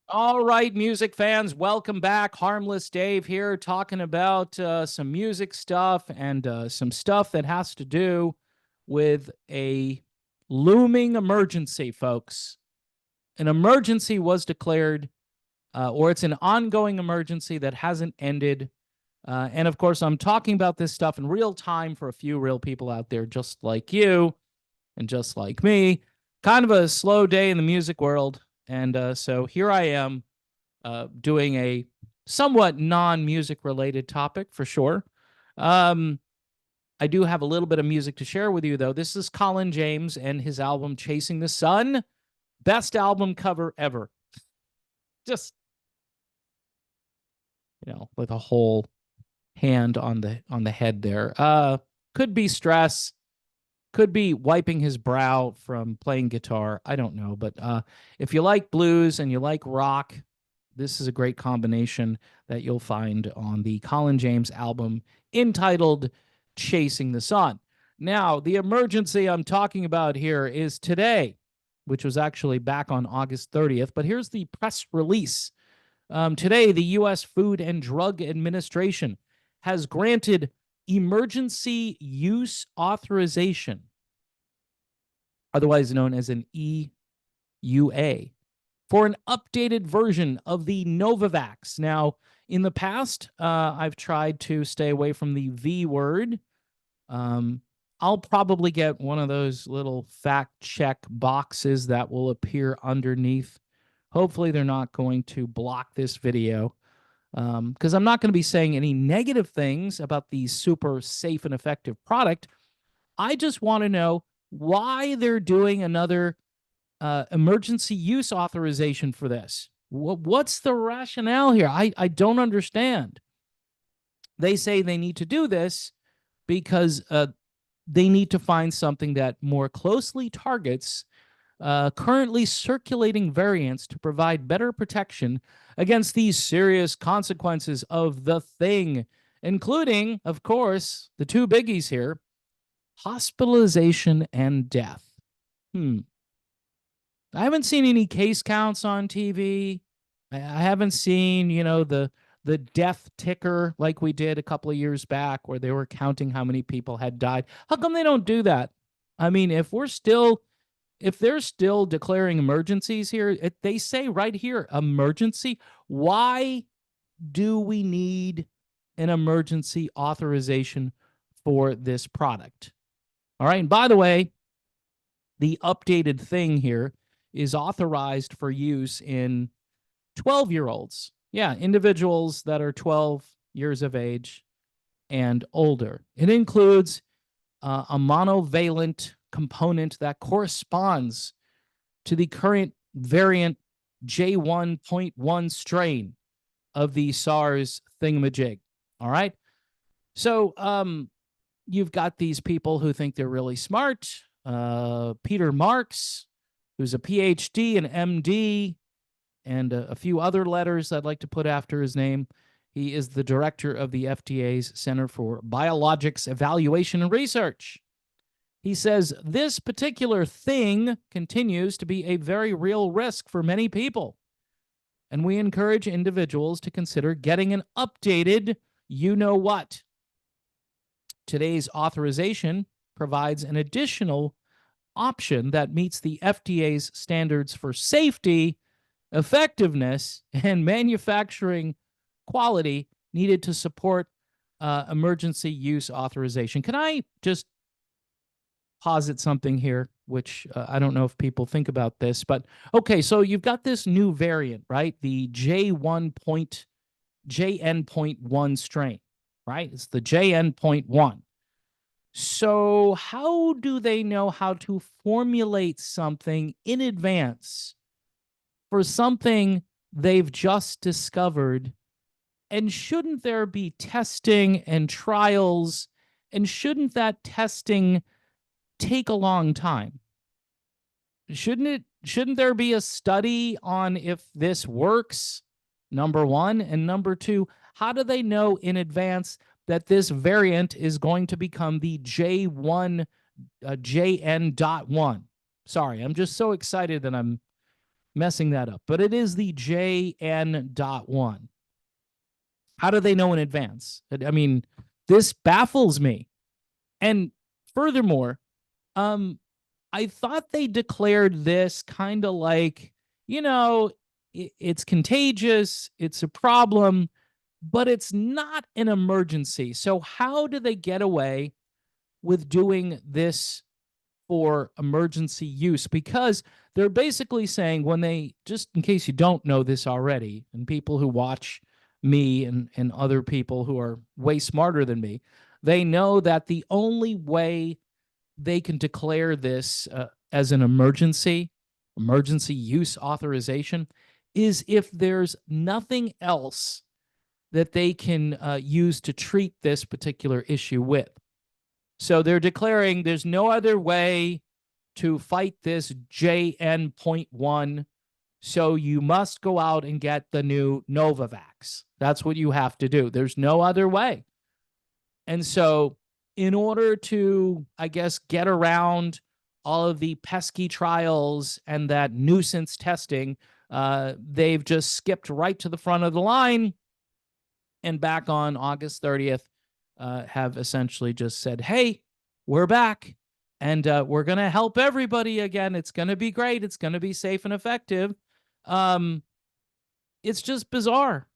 All right, music fans, welcome back. Harmless Dave here, talking about some music stuff and some stuff that has to do with a looming emergency, folks. An emergency was declared, or it's an ongoing emergency that hasn't ended. And of course, I'm talking about this stuff in real time for a few real people out there, just like you and just like me. Kind of a slow day in the music world. And so here I am doing a somewhat non-music related topic for sure. Um, I do have a little bit of music to share with you, though. This is Colin James and his album Chasing the Sun. Best album cover ever. Just, with a whole hand on the head there. Could be stress, could be wiping his brow from playing guitar. I don't know. But if you like blues and you like rock, this is a great combination that you'll find on the Colin James album entitled Chasing the Sun. Now, the emergency I'm talking about here is today, which was actually back on August 30th. But here's the press release. Today, the U.S. Food and Drug Administration has granted emergency use authorization, otherwise known as an EUA, for an updated version of the Novavax. Now, in the past, I've tried to stay away from the V word. I'll probably get one of those little fact check boxes that will appear underneath. Hopefully, they're not going to block this video, because I'm not going to be saying any negative things about the super safe and effective product. I just want to know why they're doing another emergency use authorization for this. What's the rationale here? I don't understand. They say they need to do this because they need to find something that more closely targets currently circulating variants to provide better protection against these serious consequences of the thing, including, of course, the two biggies here: hospitalization and death. I haven't seen any case counts on TV. I haven't seen, the death ticker like we did a couple of years back where they were counting how many people had died. How come they don't do that? I mean, if they're still declaring emergencies here, they say right here, emergency. Why do we need an emergency authorization for this product? All right. And by the way, the updated thing here is authorized for use in 12-year-olds. Yeah, individuals that are 12 years of age and older. It includes a monovalent component that corresponds to the current variant J1.1 strain of the SARS thingamajig. All right. So you've got these people who think they're really smart. Peter Marks, who's a PhD and MD, and a few other letters I'd like to put after his name. He is the director of the FDA's Center for Biologics Evaluation and Research. He says this particular thing continues to be a very real risk for many people, and we encourage individuals to consider getting an updated you-know-what. Today's authorization provides an additional option that meets the FDA's standards for safety, effectiveness, and manufacturing quality needed to support emergency use authorization. Can I just posit something here, which I don't know if people think about this, but okay, so you've got this new variant, right? The JN.1 strain, right? It's the JN.1. So how do they know how to formulate something in advance for something they've just discovered? And shouldn't there be testing and trials? And shouldn't that testing take a long time? Shouldn't there be a study on if this works? Number one. And number two, how do they know in advance that this variant is going to become the JN.1? Sorry, I'm just so excited that I'm messing that up, but it is the JN.1. How do they know in advance? I mean, this baffles me. And furthermore, I thought they declared this kind of like, it's contagious, it's a problem, but it's not an emergency. So how do they get away with doing this for emergency use? Because they're basically saying, when they, just in case you don't know this already, and people who watch me and other people who are way smarter than me, they know that the only way they can declare this as an emergency use authorization is if there's nothing else that they can use to treat this particular issue with. So they're declaring there's no other way to fight this JN.1. So you must go out and get the new Novavax. That's what you have to do. There's no other way. And so in order to, I guess, get around all of the pesky trials and that nuisance testing, they've just skipped right to the front of the line, and back on August 30th, have essentially just said, hey, we're back, and we're going to help everybody again. It's going to be great. It's going to be safe and effective. It's just bizarre.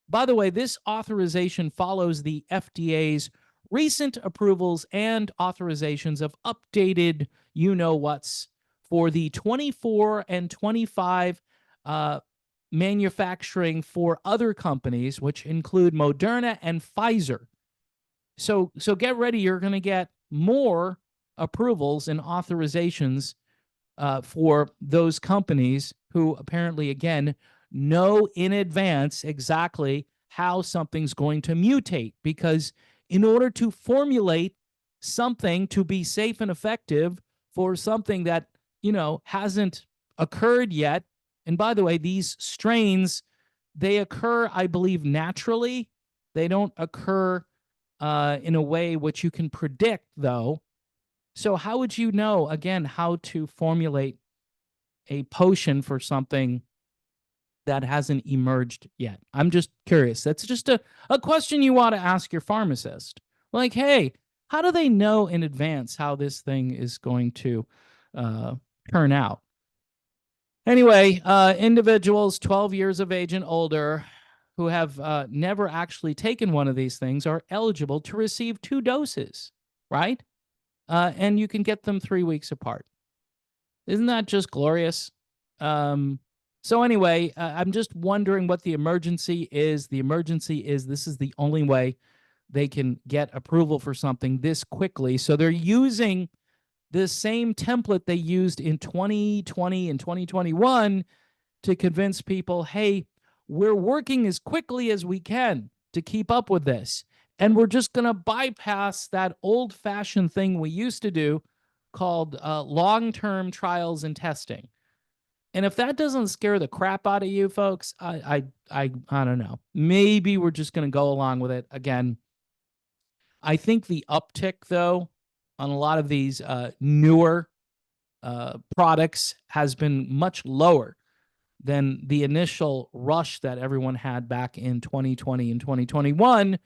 By the way, this authorization follows the FDA's recent approvals and authorizations of updated you-know-whats for the 24 and 25 manufacturing for other companies, which include Moderna and Pfizer. So get ready. You're going to get more approvals and authorizations for those companies who apparently, again, know in advance exactly how something's going to mutate. Because in order to formulate something to be safe and effective for something that, hasn't occurred yet, and by the way, these strains, they occur, I believe, naturally. They don't occur in a way which you can predict, though. So how would you know, again, how to formulate a potion for something that hasn't emerged yet? I'm just curious. That's just a question you ought to ask your pharmacist. Like, hey, how do they know in advance how this thing is going to turn out? Anyway, individuals 12 years of age and older who have never actually taken one of these things are eligible to receive 2 doses, right? And you can get them 3 weeks apart. Isn't that just glorious? So anyway, I'm just wondering what the emergency is. The emergency is this is the only way they can get approval for something this quickly. So they're using the same template they used in 2020 and 2021 to convince people, hey, we're working as quickly as we can to keep up with this. And we're just going to bypass that old-fashioned thing we used to do called long-term trials and testing. And if that doesn't scare the crap out of you folks, I don't know. Maybe we're just going to go along with it. Again, I think the uptick, though, on a lot of these newer products has been much lower than the initial rush that everyone had back in 2020 and 2021.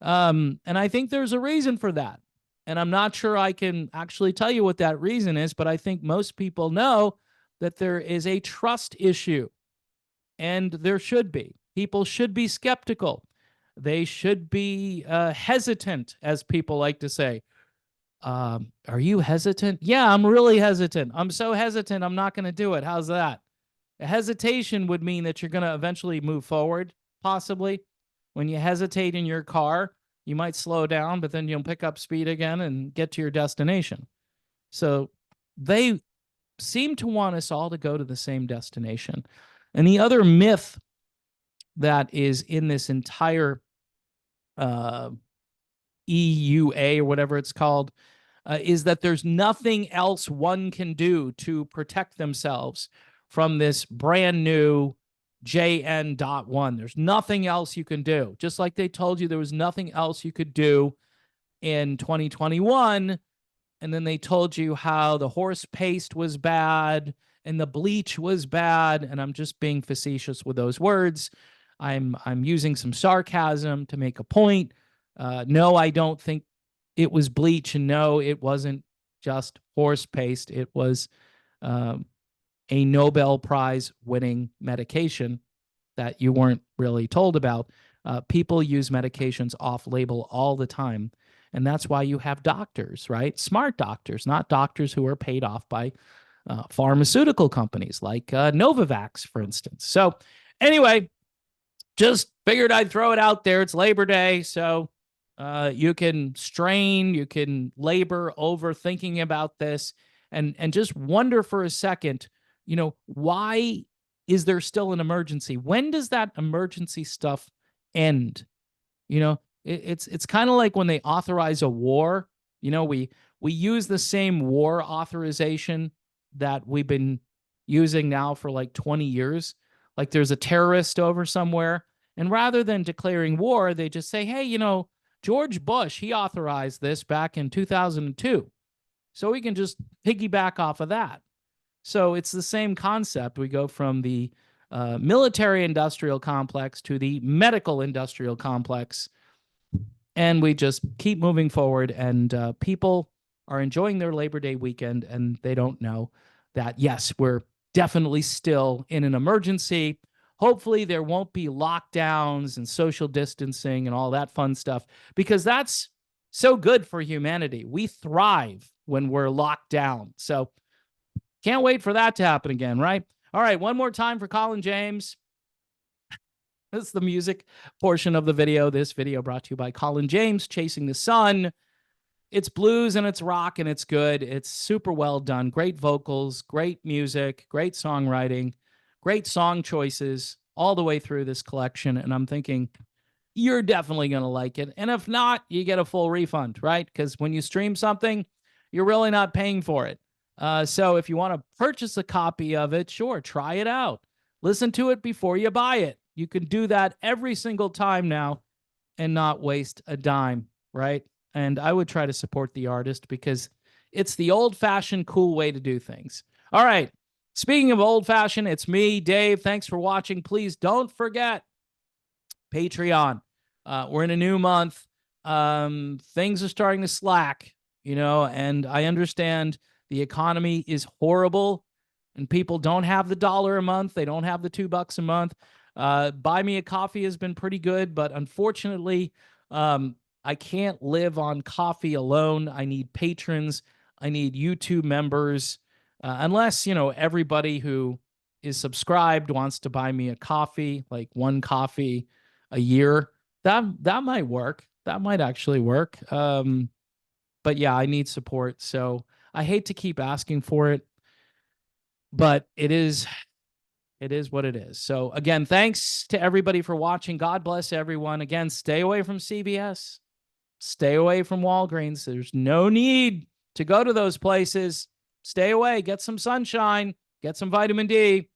And I think there's a reason for that. And I'm not sure I can actually tell you what that reason is, but I think most people know that there is a trust issue, and there should be. People should be skeptical. They should be hesitant, as people like to say. Are you hesitant? Yeah, I'm really hesitant. I'm so hesitant, I'm not going to do it. How's that? A hesitation would mean that you're going to eventually move forward, possibly. When you hesitate in your car, you might slow down, but then you'll pick up speed again and get to your destination. So they seem to want us all to go to the same destination. And the other myth that is in this entire EUA or whatever it's called is that there's nothing else one can do to protect themselves from this brand new JN.1. There's nothing else you can do. Just like they told you there was nothing else you could do in 2021. And then they told you how the horse paste was bad and the bleach was bad. And I'm just being facetious with those words. I'm using some sarcasm to make a point. No, I don't think it was bleach, and no, it wasn't just horse paste. It was um, a Nobel Prize winning medication that you weren't really told about. People use medications off label all the time. And that's why you have doctors, right? Smart doctors, not doctors who are paid off by pharmaceutical companies like Novavax, for instance. So, anyway, just figured I'd throw it out there. It's Labor Day. So, you can strain, you can labor over thinking about this, and just wonder for a second, why is there still an emergency? When does that emergency stuff end? It's kind of like when they authorize a war. We use the same war authorization that we've been using now for like 20 years. Like there's a terrorist over somewhere, and rather than declaring war, they just say, hey, George Bush, he authorized this back in 2002. So we can just piggyback off of that. So it's the same concept. We go from the military industrial complex to the medical industrial complex, and we just keep moving forward. And people are enjoying their Labor Day weekend, and they don't know that, yes, we're definitely still in an emergency. Hopefully, there won't be lockdowns and social distancing and all that fun stuff, because that's so good for humanity. We thrive when we're locked down. So can't wait for that to happen again, right? All right, one more time for Colin James. That's the music portion of the video. This video brought to you by Colin James, Chasing the Sun. It's blues and it's rock and it's good. It's super well done. Great vocals, great music, great songwriting, great song choices all the way through this collection. And I'm thinking, you're definitely going to like it. And if not, you get a full refund, right? Because when you stream something, you're really not paying for it. So if you want to purchase a copy of it, sure, try it out. Listen to it before you buy it. You can do that every single time now and not waste a dime, right? And I would try to support the artist because it's the old-fashioned cool way to do things. All right. Speaking of old-fashioned, it's me, Dave. Thanks for watching. Please don't forget Patreon. We're in a new month. Things are starting to slack, and I understand the economy is horrible and people don't have the $1 a month. They don't have the $2 a month. Buy Me a Coffee has been pretty good, but unfortunately, I can't live on coffee alone. I need patrons. I need YouTube members. Unless, everybody who is subscribed wants to buy me a coffee, like one coffee a year. That might work. That might actually work. But yeah, I need support. So I hate to keep asking for it, but it is what it is. So again, thanks to everybody for watching. God bless everyone. Again, stay away from CVS. Stay away from Walgreens. There's no need to go to those places. Stay away. Get some sunshine. Get some vitamin D.